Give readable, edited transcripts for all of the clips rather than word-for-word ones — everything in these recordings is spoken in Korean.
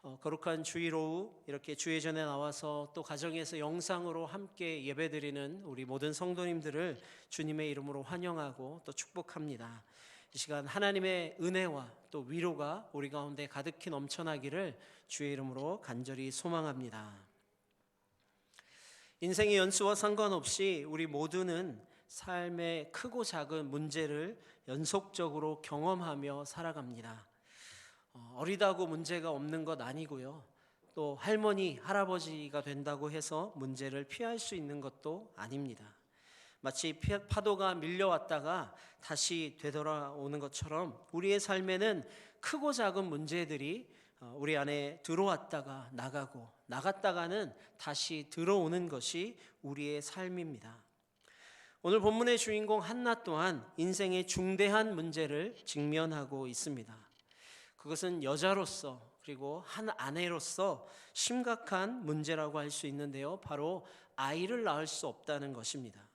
거룩한 주일 오후 이렇게 주일전에 나와서 또 가정에서 영상으로 함께 예배드리는 우리 모든 성도님들을 주님의 이름으로 환영하고 또 축복합니다. 이 시간 하나님의 은혜와 또 위로가 우리 가운데 가득히 넘쳐나기를 주의 이름으로 간절히 소망합니다. 인생의 연수와 상관없이 우리 모두는 삶의 크고 작은 문제를 연속적으로 경험하며 살아갑니다. 어리다고 문제가 없는 것 아니고요. 또 할머니, 할아버지가 된다고 해서 문제를 피할 수 있는 것도 아닙니다. 마치 파도가 밀려왔다가 다시 되돌아오는 것처럼 우리의 삶에는 크고 작은 문제들이 우리 안에 들어왔다가 나가고 나갔다가는 다시 들어오는 것이 우리의 삶입니다. 오늘 본문의 주인공 한나 또한 인생의 중대한 문제를 직면하고 있습니다. 그것은 여자로서 그리고 한 아내로서 심각한 문제라고 할 수 있는데요. 바로 아이를 낳을 수 없다는 것입니다.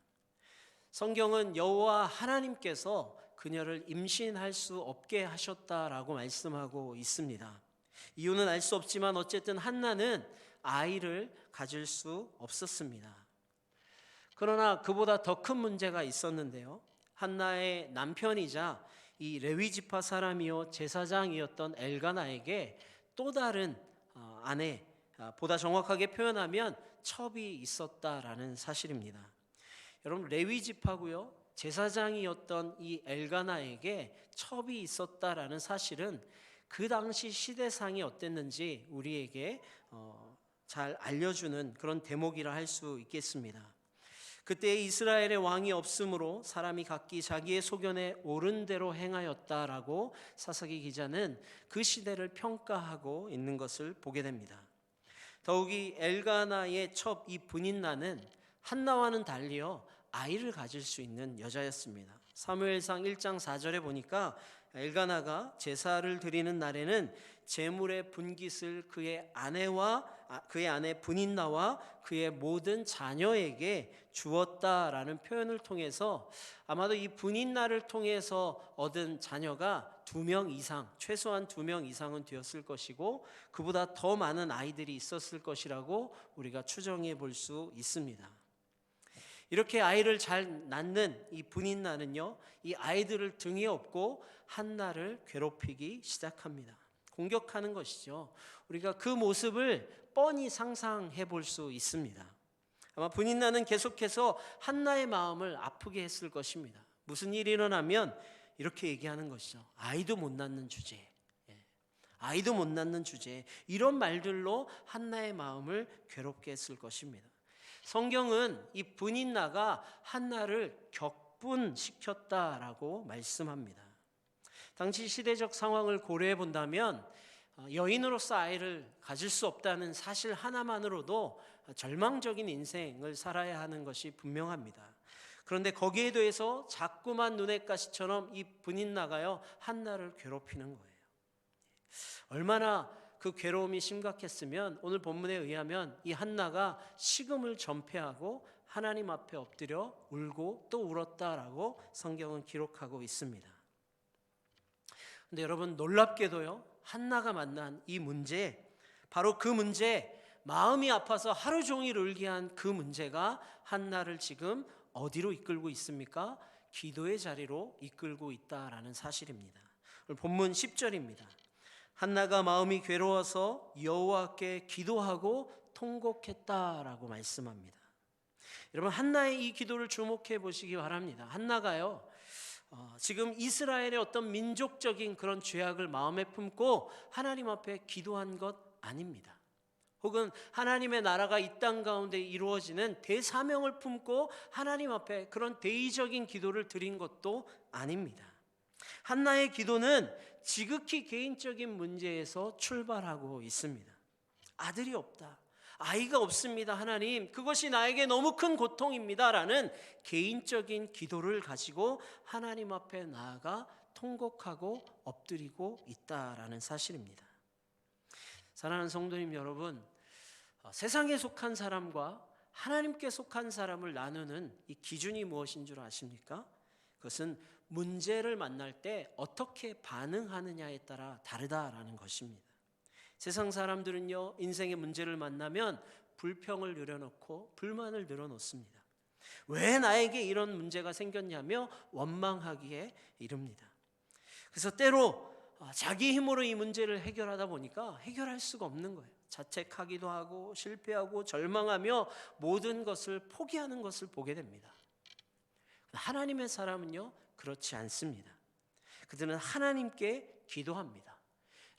성경은 여호와 하나님께서 그녀를 임신할 수 없게 하셨다라고 말씀하고 있습니다. 이유는 알 수 없지만 어쨌든 한나는 아이를 가질 수 없었습니다. 그러나 그보다 더 큰 문제가 있었는데요. 한나의 남편이자 이 레위 지파 사람이요 제사장이었던 엘가나에게 또 다른 아내, 보다 정확하게 표현하면 첩이 있었다라는 사실입니다. 여러분, 레위 지파고요 제사장이었던 이 엘가나에게 첩이 있었다라는 사실은 그 당시 시대상이 어땠는지 우리에게 잘 알려주는 그런 대목이라 할 수 있겠습니다. 그때 이스라엘의 왕이 없으므로 사람이 각기 자기의 소견에 옳은 대로 행하였다라고 사사기 기자는 그 시대를 평가하고 있는 것을 보게 됩니다. 더욱이 엘가나의 첩 이 브닌나는 한나와는 달리어 아이를 가질 수 있는 여자였습니다. 사무엘상 1장 4절에 보니까 엘가나가 제사를 드리는 날에는 제물의 분깃을 그의 아내 브닌나와 그의 모든 자녀에게 주었다라는 표현을 통해서 아마도 이 브닌나를 통해서 얻은 자녀가 2명 이상, 최소한 2명 이상은 되었을 것이고 그보다 더 많은 아이들이 있었을 것이라고 우리가 추정해 볼 수 있습니다. 이렇게 아이를 잘 낳는 이 브닌나는요, 이 아이들을 등에 업고 한나를 괴롭히기 시작합니다. 공격하는 것이죠. 우리가 그 모습을 뻔히 상상해 볼 수 있습니다. 아마 브닌나는 계속해서 한나의 마음을 아프게 했을 것입니다. 무슨 일이 일어나면 이렇게 얘기하는 것이죠. 아이도 못 낳는 주제. 아이도 못 낳는 주제. 이런 말들로 한나의 마음을 괴롭게 했을 것입니다. 성경은 이 브닌나가 한나를 격분시켰다라고 말씀합니다. 당시 시대적 상황을 고려해 본다면 여인으로서 아이를 가질 수 없다는 사실 하나만으로도 절망적인 인생을 살아야 하는 것이 분명합니다. 그런데 거기에 대해서 자꾸만 눈엣 가시처럼 이 브닌나가요 한나를 괴롭히는 거예요. 얼마나 그 괴로움이 심각했으면 오늘 본문에 의하면 이 한나가 식음을 전폐하고 하나님 앞에 엎드려 울고 또 울었다라고 성경은 기록하고 있습니다. 그런데 여러분, 놀랍게도요 한나가 만난 이 문제, 바로 그 문제, 마음이 아파서 하루 종일 울게 한 그 문제가 한나를 지금 어디로 이끌고 있습니까? 기도의 자리로 이끌고 있다라는 사실입니다. 본문 10절입니다. 한나가 마음이 괴로워서 여호와께 기도하고 통곡했다라고 말씀합니다. 여러분, 한나의 이 기도를 주목해 보시기 바랍니다. 한나가요 지금 이스라엘의 어떤 민족적인 그런 죄악을 마음에 품고 하나님 앞에 기도한 것 아닙니다. 혹은 하나님의 나라가 이 땅 가운데 이루어지는 대사명을 품고 하나님 앞에 그런 대의적인 기도를 드린 것도 아닙니다. 한나의 기도는 지극히 개인적인 문제에서 출발하고 있습니다. 아들이 없다, 아이가 없습니다 하나님, 그것이 나에게 너무 큰 고통입니다 라는 개인적인 기도를 가지고 하나님 앞에 나아가 통곡하고 엎드리고 있다라는 사실입니다. 사랑하는 성도님 여러분, 세상에 속한 사람과 하나님께 속한 사람을 나누는 이 기준이 무엇인 줄 아십니까? 그것은 문제를 만날 때 어떻게 반응하느냐에 따라 다르다라는 것입니다. 세상 사람들은요, 인생의 문제를 만나면 불평을 늘어놓고 불만을 늘어놓습니다. 왜 나에게 이런 문제가 생겼냐며 원망하기에 이릅니다. 그래서 때로 자기 힘으로 이 문제를 해결하다 보니까 해결할 수가 없는 거예요. 자책하기도 하고 실패하고 절망하며 모든 것을 포기하는 것을 보게 됩니다. 하나님의 사람은요, 그렇지 않습니다. 그들은 하나님께 기도합니다.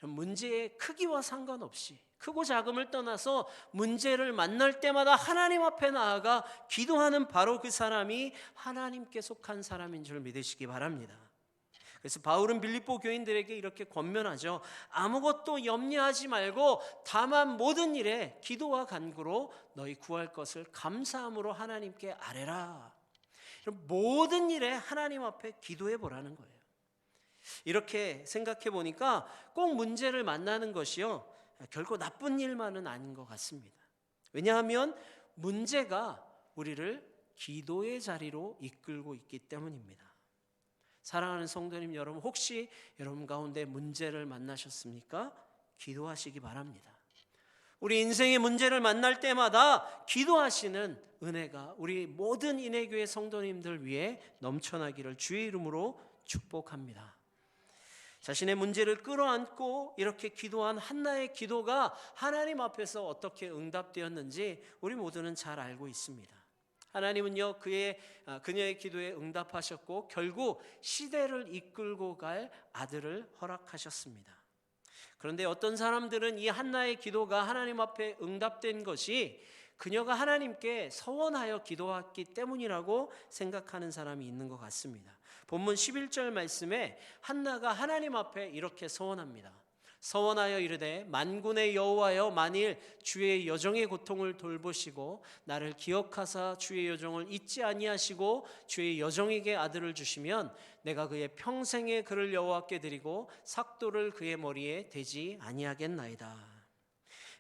문제의 크기와 상관없이 크고 작음을 떠나서 문제를 만날 때마다 하나님 앞에 나아가 기도하는 바로 그 사람이 하나님께 속한 사람인 줄 믿으시기 바랍니다. 그래서 바울은 빌립보 교인들에게 이렇게 권면하죠. 아무것도 염려하지 말고 다만 모든 일에 기도와 간구로 너희 구할 것을 감사함으로 하나님께 아뢰라. 모든 일에 하나님 앞에 기도해 보라는 거예요. 이렇게 생각해 보니까 꼭 문제를 만나는 것이요, 결코 나쁜 일만은 아닌 것 같습니다. 왜냐하면 문제가 우리를 기도의 자리로 이끌고 있기 때문입니다. 사랑하는 성도님 여러분, 혹시 여러분 가운데 문제를 만나셨습니까? 기도하시기 바랍니다. 우리 인생의 문제를 만날 때마다 기도하시는 은혜가 우리 모든 인해교회 성도님들 위해 넘쳐나기를 주의 이름으로 축복합니다. 자신의 문제를 끌어안고 이렇게 기도한 한나의 기도가 하나님 앞에서 어떻게 응답되었는지 우리 모두는 잘 알고 있습니다. 하나님은요, 그녀의 기도에 응답하셨고 결국 시대를 이끌고 갈 아들을 허락하셨습니다. 그런데 어떤 사람들은 이 한나의 기도가 하나님 앞에 응답된 것이 그녀가 하나님께 서원하여 기도했기 때문이라고 생각하는 사람이 있는 것 같습니다. 본문 11절 말씀에 한나가 하나님 앞에 이렇게 서원합니다. 서원하여 이르되 만군의 여호와여, 만일 주의 여종의 고통을 돌보시고 나를 기억하사 주의 여종을 잊지 아니하시고 주의 여종에게 아들을 주시면 내가 그의 평생에 그를 여호와께 드리고 삭도를 그의 머리에 대지 아니하겠나이다.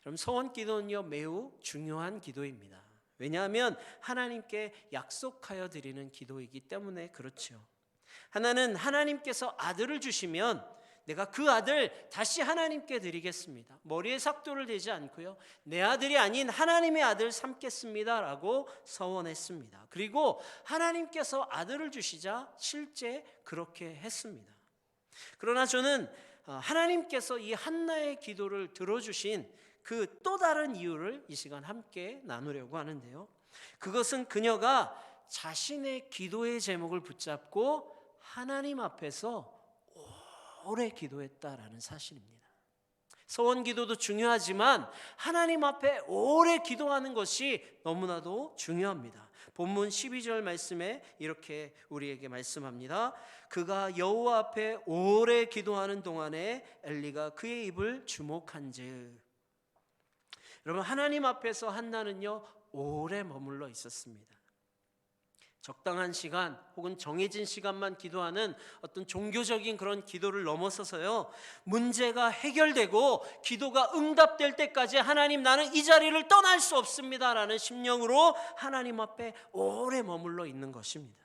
그럼 서원 기도는요, 매우 중요한 기도입니다. 왜냐하면 하나님께 약속하여 드리는 기도이기 때문에 그렇죠. 하나는 하나님께서 아들을 주시면 내가 그 아들 다시 하나님께 드리겠습니다. 머리에 삭도를 대지 않고요, 내 아들이 아닌 하나님의 아들 삼겠습니다 라고 서원했습니다. 그리고 하나님께서 아들을 주시자 실제 그렇게 했습니다. 그러나 저는 하나님께서 이 한나의 기도를 들어주신 그 또 다른 이유를 이 시간 함께 나누려고 하는데요, 그것은 그녀가 자신의 기도의 제목을 붙잡고 하나님 앞에서 오래 기도했다라는 사실입니다. 서원 기도도 중요하지만 하나님 앞에 오래 기도하는 것이 너무나도 중요합니다. 본문 12절 말씀에 이렇게 우리에게 말씀합니다. 그가 여호와 앞에 오래 기도하는 동안에 엘리가 그의 입을 주목한즉. 여러분, 하나님 앞에서 한나는요, 오래 머물러 있었습니다. 적당한 시간 혹은 정해진 시간만 기도하는 어떤 종교적인 그런 기도를 넘어서서요, 문제가 해결되고 기도가 응답될 때까지 하나님, 나는 이 자리를 떠날 수 없습니다 라는 심령으로 하나님 앞에 오래 머물러 있는 것입니다.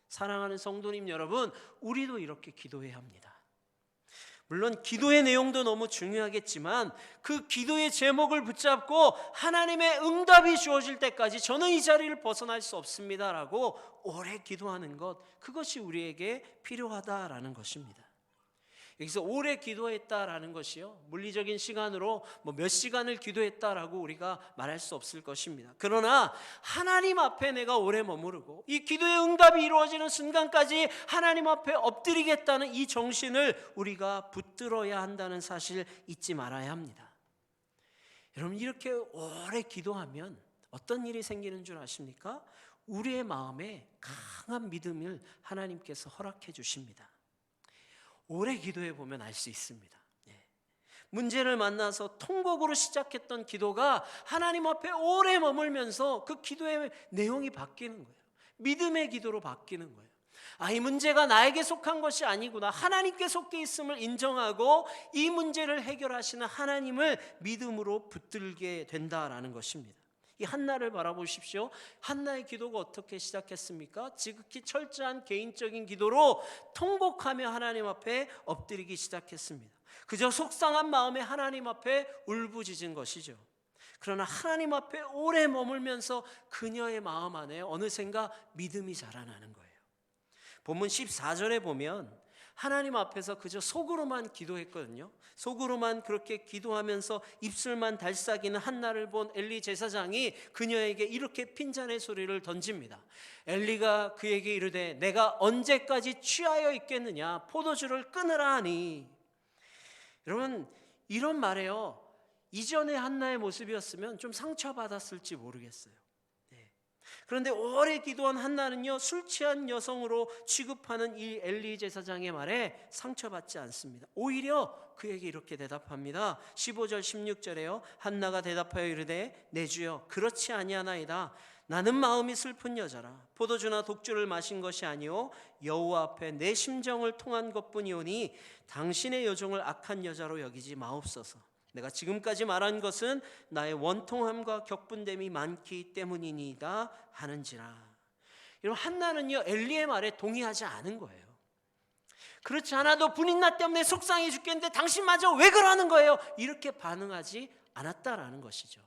사랑하는 성도님 여러분, 우리도 이렇게 기도해야 합니다. 물론 기도의 내용도 너무 중요하겠지만 그 기도의 제목을 붙잡고 하나님의 응답이 주어질 때까지 저는 이 자리를 벗어날 수 없습니다라고 오래 기도하는 것, 그것이 우리에게 필요하다라는 것입니다. 여기서 오래 기도했다라는 것이요, 물리적인 시간으로 몇 시간을 기도했다라고 우리가 말할 수 없을 것입니다. 그러나 하나님 앞에 내가 오래 머무르고 이 기도의 응답이 이루어지는 순간까지 하나님 앞에 엎드리겠다는 이 정신을 우리가 붙들어야 한다는 사실 잊지 말아야 합니다. 여러분, 이렇게 오래 기도하면 어떤 일이 생기는 줄 아십니까? 우리의 마음에 강한 믿음을 하나님께서 허락해 주십니다. 오래 기도해 보면 알 수 있습니다. 문제를 만나서 통곡으로 시작했던 기도가 하나님 앞에 오래 머물면서 그 기도의 내용이 바뀌는 거예요. 믿음의 기도로 바뀌는 거예요. 이 문제가 나에게 속한 것이 아니구나, 하나님께 속해 있음을 인정하고 이 문제를 해결하시는 하나님을 믿음으로 붙들게 된다라는 것입니다. 이 한나를 바라보십시오. 한나의 기도가 어떻게 시작했습니까? 지극히 철저한 개인적인 기도로 통곡하며 하나님 앞에 엎드리기 시작했습니다. 그저 속상한 마음에 하나님 앞에 울부짖은 것이죠. 그러나 하나님 앞에 오래 머물면서 그녀의 마음 안에 어느샌가 믿음이 자라나는 거예요. 본문 14절에 보면 하나님 앞에서 그저 속으로만 기도했거든요. 속으로만 그렇게 기도하면서 입술만 달싹이는 한나를 본 엘리 제사장이 그녀에게 이렇게 핀잔의 소리를 던집니다. 엘리가 그에게 이르되 내가 언제까지 취하여 있겠느냐, 포도주를 끊으라 하니. 여러분, 이런 말에요, 이전의 한나의 모습이었으면 좀 상처받았을지 모르겠어요. 그런데 오래 기도한 한나는요, 술 취한 여성으로 취급하는 이 엘리 제사장의 말에 상처받지 않습니다. 오히려 그에게 이렇게 대답합니다. 15절 16절에요. 한나가 대답하여 이르되 내 주여 그렇지 아니하나이다. 나는 마음이 슬픈 여자라. 포도주나 독주를 마신 것이 아니오 여호와 앞에 내 심정을 통한 것뿐이오니 당신의 여종을 악한 여자로 여기지 마옵소서. 내가 지금까지 말한 것은 나의 원통함과 격분됨이 많기 때문이니이다 하는지라. 여러분, 한나는요 엘리의 말에 동의하지 않은 거예요. 그렇지 않아도 분인나 때문에 속상해 죽겠는데 당신마저 왜 그러는 거예요? 이렇게 반응하지 않았다라는 것이죠.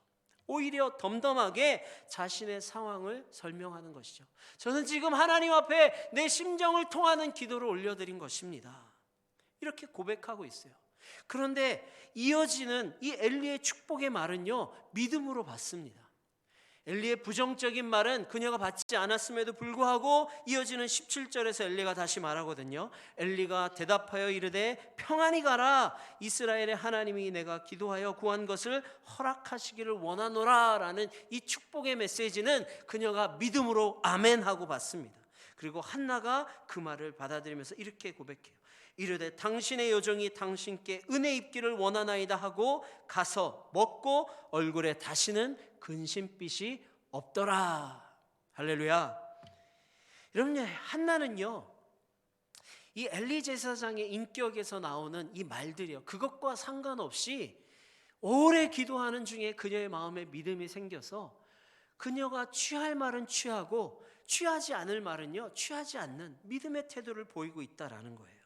오히려 덤덤하게 자신의 상황을 설명하는 것이죠. 저는 지금 하나님 앞에 내 심정을 통하는 기도를 올려드린 것입니다. 이렇게 고백하고 있어요. 그런데 이어지는 이 엘리의 축복의 말은요, 믿음으로 받습니다. 엘리의 부정적인 말은 그녀가 받지 않았음에도 불구하고 이어지는 17절에서 엘리가 다시 말하거든요. 엘리가 대답하여 이르되 평안히 가라. 이스라엘의 하나님이 내가 기도하여 구한 것을 허락하시기를 원하노라 라는 이 축복의 메시지는 그녀가 믿음으로 아멘하고 받습니다. 그리고 한나가 그 말을 받아들이면서 이렇게 고백해요. 이르되 당신의 여종이 당신께 은혜 입기를 원하나이다 하고 가서 먹고 얼굴에 다시는 근심빛이 없더라. 할렐루야. 여러분, 한나는요 이 엘리 제사장의 인격에서 나오는 이 말들이요, 그것과 상관없이 오래 기도하는 중에 그녀의 마음에 믿음이 생겨서 그녀가 취할 말은 취하고 취하지 않을 말은요 취하지 않는 믿음의 태도를 보이고 있다라는 거예요.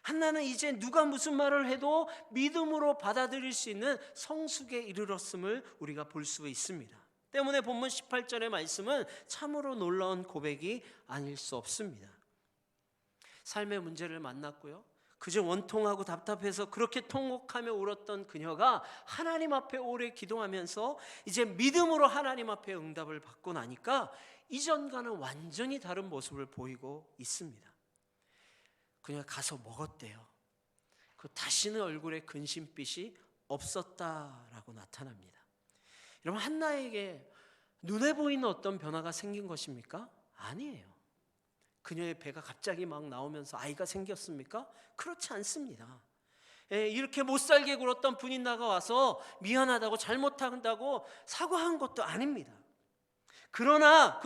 한나는 이제 누가 무슨 말을 해도 믿음으로 받아들일 수 있는 성숙에 이르렀음을 우리가 볼 수 있습니다. 때문에 본문 18절의 말씀은 참으로 놀라운 고백이 아닐 수 없습니다. 삶의 문제를 만났고요, 그저 원통하고 답답해서 그렇게 통곡하며 울었던 그녀가 하나님 앞에 오래 기도하면서 이제 믿음으로 하나님 앞에 응답을 받고 나니까 이전과는 완전히 다른 모습을 보이고 있습니다. 그냥 가서 먹었대요. 그 다시는 얼굴에 근심빛이 없었다라고 나타납니다. 여러분, 한나에게 눈에 보이는 어떤 변화가 생긴 것입니까? 아니에요. 그녀의 배가 갑자기 막 나오면서 아이가 생겼습니까? 그렇지 않습니다. 이렇게 못살게 굴었던 분인나가 와서 미안하다고 잘못한다고 사과한 것도 아닙니다. 그러나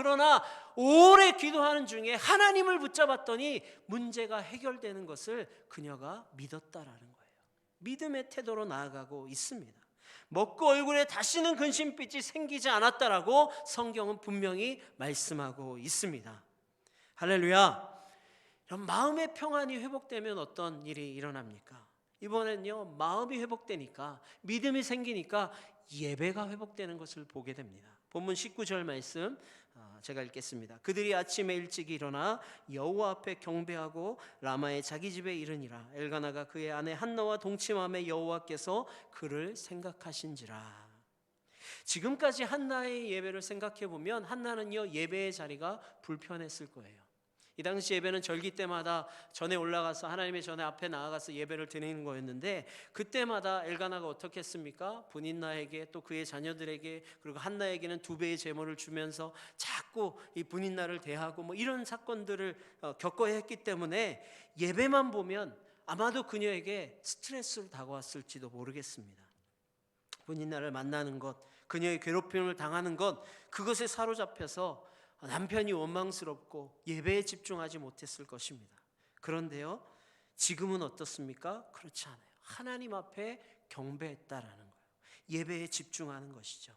오래 기도하는 중에 하나님을 붙잡았더니 문제가 해결되는 것을 그녀가 믿었다라는 거예요. 믿음의 태도로 나아가고 있습니다. 먹고 얼굴에 다시는 근심빛이 생기지 않았다라고 성경은 분명히 말씀하고 있습니다. 할렐루야. 그럼 마음의 평안이 회복되면 어떤 일이 일어납니까? 이번엔요, 마음이 회복되니까, 믿음이 생기니까 예배가 회복되는 것을 보게 됩니다. 본문 19절 말씀 제가 읽겠습니다. 그들이 아침에 일찍 일어나 여호와 앞에 경배하고 라마의 자기 집에 이르니라. 엘가나가 그의 아내 한나와 동침함에 여호와께서 그를 생각하신지라. 지금까지 한나의 예배를 생각해 보면 한나는요 예배의 자리가 불편했을 거예요. 이 당시 예배는 절기 때마다 전에 올라가서 하나님의 전에 앞에 나아가서 예배를 드리는 거였는데, 그때마다 엘가나가 어떻게 했습니까? 분인나에게 또 그의 자녀들에게 그리고 한나에게는 2배의 제물을 주면서 자꾸 이 분인나를 대하고 뭐 이런 사건들을 겪어야 했기 때문에 예배만 보면 아마도 그녀에게 스트레스로 다가왔을지도 모르겠습니다. 분인나를 만나는 것, 그녀의 괴롭힘을 당하는 것, 그것에 사로잡혀서 남편이 원망스럽고 예배에 집중하지 못했을 것입니다. 그런데요, 지금은 어떻습니까? 그렇지 않아요. 하나님 앞에 경배했다라는 거예요. 예배에 집중하는 것이죠.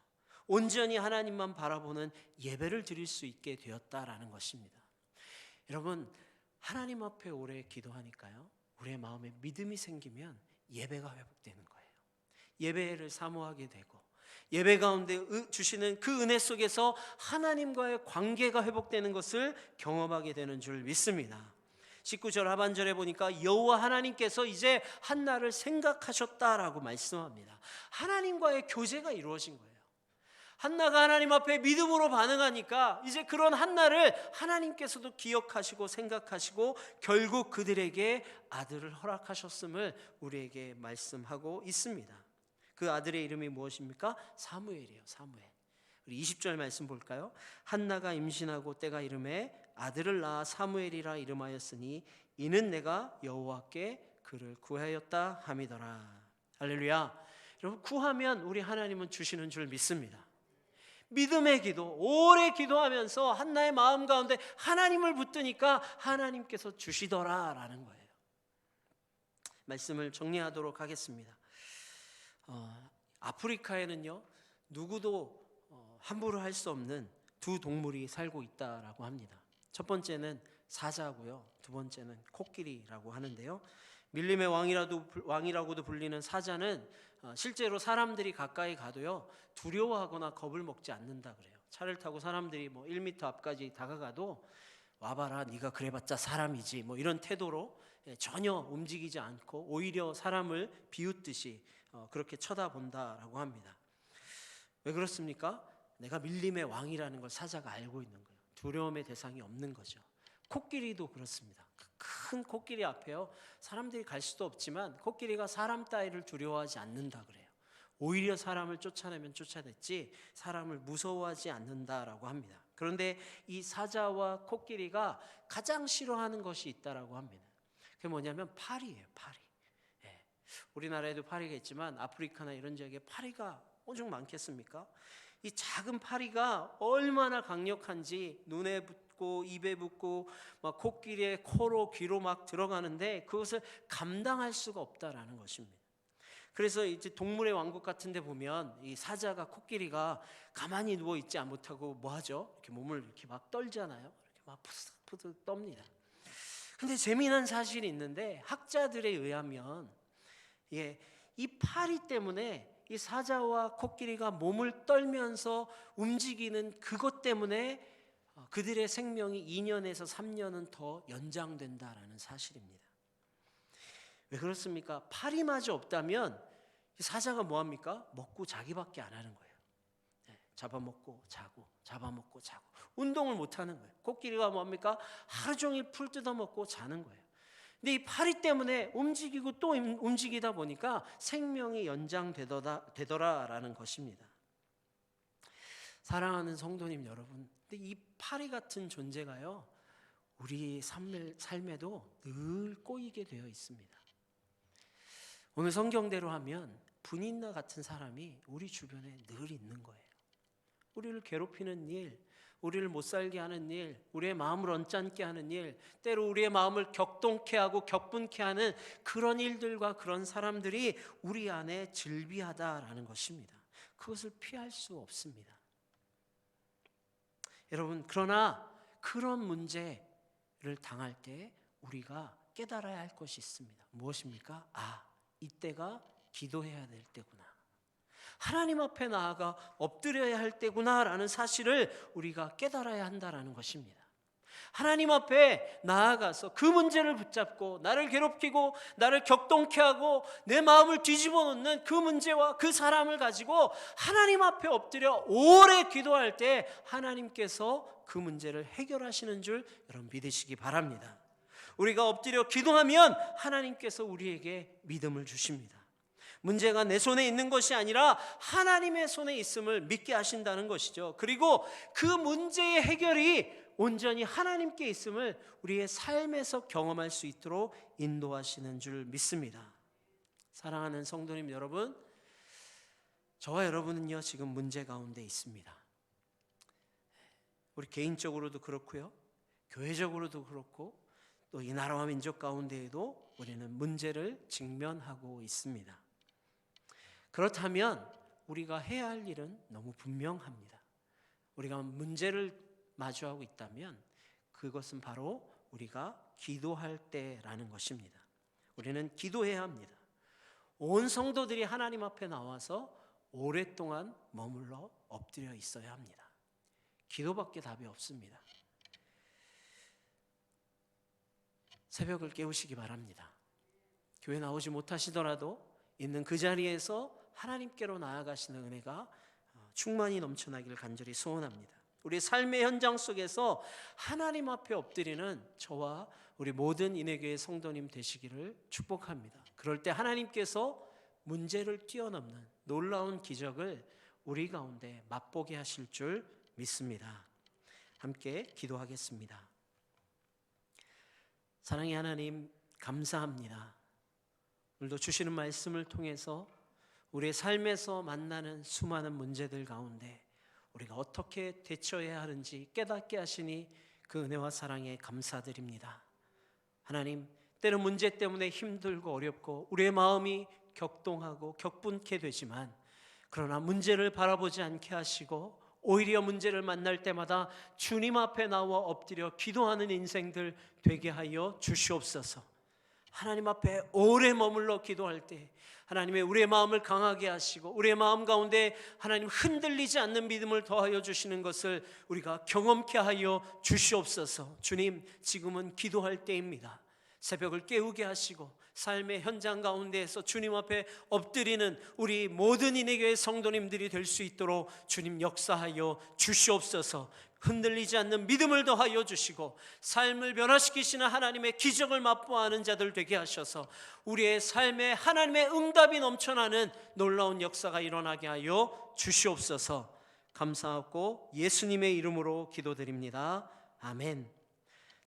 온전히 하나님만 바라보는 예배를 드릴 수 있게 되었다라는 것입니다. 여러분, 하나님 앞에 오래 기도하니까요, 우리의 마음에 믿음이 생기면 예배가 회복되는 거예요. 예배를 사모하게 되고 예배 가운데 주시는 그 은혜 속에서 하나님과의 관계가 회복되는 것을 경험하게 되는 줄 믿습니다. 19절 하반절에 보니까 여호와 하나님께서 이제 한나를 생각하셨다라고 말씀합니다. 하나님과의 교제가 이루어진 거예요. 한나가 하나님 앞에 믿음으로 반응하니까 이제 그런 한나를 하나님께서도 기억하시고 생각하시고 결국 그들에게 아들을 허락하셨음을 우리에게 말씀하고 있습니다. 그 아들의 이름이 무엇입니까? 사무엘이에요. 사무엘. 우리 20절 말씀 볼까요? 한나가 임신하고 때가 이르매 아들을 낳아 사무엘이라 이름하였으니 이는 내가 여호와께 그를 구하였다 함이더라. 할렐루야. 여러분, 구하면 우리 하나님은 주시는 줄 믿습니다. 믿음의 기도, 오래 기도하면서 한나의 마음 가운데 하나님을 붙드니까 하나님께서 주시더라라는 거예요. 말씀을 정리하도록 하겠습니다. 아프리카에는요, 누구도 함부로 할 수 없는 두 동물이 살고 있다라고 합니다. 첫 번째는 사자고요, 두 번째는 코끼리라고 하는데요. 밀림의 왕이라고도 불리는 사자는 실제로 사람들이 가까이 가도요 두려워하거나 겁을 먹지 않는다 그래요. 차를 타고 사람들이 1m 앞까지 다가가도 와봐라, 네가 그래봤자 사람이지, 이런 태도로 전혀 움직이지 않고 오히려 사람을 비웃듯이 그렇게 쳐다본다라고 합니다. 왜 그렇습니까? 내가 밀림의 왕이라는 걸 사자가 알고 있는 거예요. 두려움의 대상이 없는 거죠. 코끼리도 그렇습니다. 큰 코끼리 앞에요, 사람들이 갈 수도 없지만 코끼리가 사람 따위를 두려워하지 않는다 그래요. 오히려 사람을 쫓아내면 쫓아냈지 사람을 무서워하지 않는다라고 합니다. 그런데 이 사자와 코끼리가 가장 싫어하는 것이 있다라고 합니다. 그게 뭐냐면 파리예요. 파리. 우리나라에도 파리가 있지만 아프리카나 이런 지역에 파리가 엄청 많겠습니까? 이 작은 파리가 얼마나 강력한지 눈에 붙고 입에 붙고 막 코끼리의 코로 귀로 막 들어가는데 그것을 감당할 수가 없다라는 것입니다. 그래서 이제 동물의 왕국 같은 데 보면 이 사자가 코끼리가 가만히 누워 있지 못하고 뭐 하죠? 이렇게 몸을 이렇게 막 떨잖아요. 이렇게 막 푸득푸득 떱니다. 근데 재미난 사실이 있는데 학자들에 의하면 이 파리 때문에 이 사자와 코끼리가 몸을 떨면서 움직이는 그것 때문에 그들의 생명이 2년에서 3년은 더 연장된다라는 사실입니다. 왜 그렇습니까? 파리마저 없다면 사자가 뭐합니까? 먹고 자기밖에 안 하는 거예요. 잡아먹고 자고 잡아먹고 자고 운동을 못하는 거예요. 코끼리가 뭐합니까? 하루 종일 풀 뜯어먹고 자는 거예요. 근데 이 파리 때문에 움직이고 또 움직이다 보니까 생명이 연장되더라라는 것입니다. 사랑하는 성도님 여러분, 근데 이 파리 같은 존재가요 우리 삶에도 늘 꼬이게 되어 있습니다. 오늘 성경대로 하면 분인나 같은 사람이 우리 주변에 늘 있는 거예요. 우리를 괴롭히는 일, 우리를 못 살게 하는 일, 우리의 마음을 언짢게 하는 일, 때로 우리의 마음을 격동케 하고 격분케 하는 그런 일들과 그런 사람들이 우리 안에 즐비하다라는 것입니다. 그것을 피할 수 없습니다. 여러분, 그러나 그런 문제를 당할 때 우리가 깨달아야 할 것이 있습니다. 무엇입니까? 이때가 기도해야 될 때구나, 하나님 앞에 나아가 엎드려야 할 때구나라는 사실을 우리가 깨달아야 한다라는 것입니다. 하나님 앞에 나아가서 그 문제를 붙잡고 나를 괴롭히고 나를 격동케 하고 내 마음을 뒤집어 놓는 그 문제와 그 사람을 가지고 하나님 앞에 엎드려 오래 기도할 때 하나님께서 그 문제를 해결하시는 줄 여러분 믿으시기 바랍니다. 우리가 엎드려 기도하면 하나님께서 우리에게 믿음을 주십니다. 문제가 내 손에 있는 것이 아니라 하나님의 손에 있음을 믿게 하신다는 것이죠. 그리고 그 문제의 해결이 온전히 하나님께 있음을 우리의 삶에서 경험할 수 있도록 인도하시는 줄 믿습니다. 사랑하는 성도님 여러분, 저와 여러분은요 지금 문제 가운데 있습니다. 우리 개인적으로도 그렇고요, 교회적으로도 그렇고 또 이 나라와 민족 가운데에도 우리는 문제를 직면하고 있습니다. 그렇다면 우리가 해야 할 일은 너무 분명합니다. 우리가 문제를 마주하고 있다면 그것은 바로 우리가 기도할 때라는 것입니다. 우리는 기도해야 합니다. 온 성도들이 하나님 앞에 나와서 오랫동안 머물러 엎드려 있어야 합니다. 기도밖에 답이 없습니다. 새벽을 깨우시기 바랍니다. 교회 나오지 못하시더라도 있는 그 자리에서 하나님께로 나아가시는 은혜가 충만히 넘쳐나기를 간절히 소원합니다. 우리 삶의 현장 속에서 하나님 앞에 엎드리는 저와 우리 모든 인해교회 성도님 되시기를 축복합니다. 그럴 때 하나님께서 문제를 뛰어넘는 놀라운 기적을 우리 가운데 맛보게 하실 줄 믿습니다. 함께 기도하겠습니다. 사랑의 하나님, 감사합니다. 오늘도 주시는 말씀을 통해서 우리의 삶에서 만나는 수많은 문제들 가운데 우리가 어떻게 대처해야 하는지 깨닫게 하시니 그 은혜와 사랑에 감사드립니다. 하나님, 때로 문제 때문에 힘들고 어렵고 우리의 마음이 격동하고 격분케 되지만, 그러나 문제를 바라보지 않게 하시고 오히려 문제를 만날 때마다 주님 앞에 나와 엎드려 기도하는 인생들 되게 하여 주시옵소서. 하나님 앞에 오래 머물러 기도할 때 하나님의 우리의 마음을 강하게 하시고 우리의 마음 가운데 하나님 흔들리지 않는 믿음을 더하여 주시는 것을 우리가 경험케 하여 주시옵소서. 주님, 지금은 기도할 때입니다. 새벽을 깨우게 하시고 삶의 현장 가운데에서 주님 앞에 엎드리는 우리 모든 인해교회 성도님들이 될 수 있도록 주님 역사하여 주시옵소서. 흔들리지 않는 믿음을 더하여 주시고 삶을 변화시키시는 하나님의 기적을 맛보아하는 자들 되게 하셔서 우리의 삶에 하나님의 응답이 넘쳐나는 놀라운 역사가 일어나게 하여 주시옵소서. 감사하고 예수님의 이름으로 기도드립니다. 아멘.